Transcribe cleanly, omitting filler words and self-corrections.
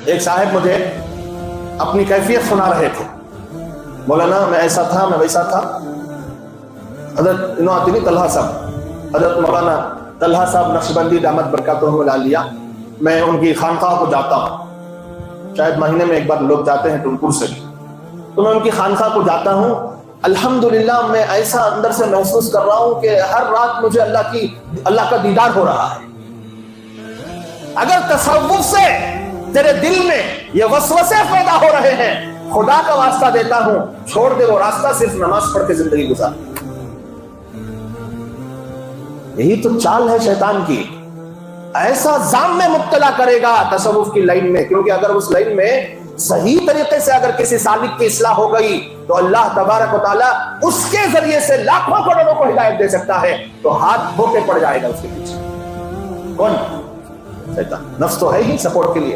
एक साहब मुझे अपनी कैफियत सुना रहे थे, मौलाना मैं ऐसा था, मैं वैसा था। हजरत इनातनी तलहा साहब, हजरत मौलाना तलहा साहब नक्शबंदी दामत बरकातुहुल आलिया, मैं उनकी खानकाह को जाता हूँ, शायद महीने में एक बार लोग जाते हैं टुनपुर से, तो मैं उनकी खानकाह को जाता हूँ। अल्हम्दुलिल्लाह मैं ऐसा अंदर से महसूस कर रहा हूँ कि हर रात मुझे अल्लाह का दीदार हो रहा है। अगर तसव्वुफ से तेरे दिल में ये वसवसे पैदा हो रहे हैं, खुदा का वास्ता देता हूं, छोड़ दे वो रास्ता, सिर्फ नमाज पढ़ के जिंदगी गुजार। यही तो चाल है शैतान की, ऐसा जाम में मुब्तला करेगा तसव्वुफ की लाइन में, क्योंकि अगर उस लाइन में सही तरीके से अगर किसी सालिक की इस्लाह हो गई तो अल्लाह तबारक व तआला उसके जरिए से लाखों करोड़ों को हिदायत दे सकता है, तो हाथ धो के पड़ जाएगा उसके पीछे। कौन? शैतान। नफ्स तो है ही सपोर्ट के लिए।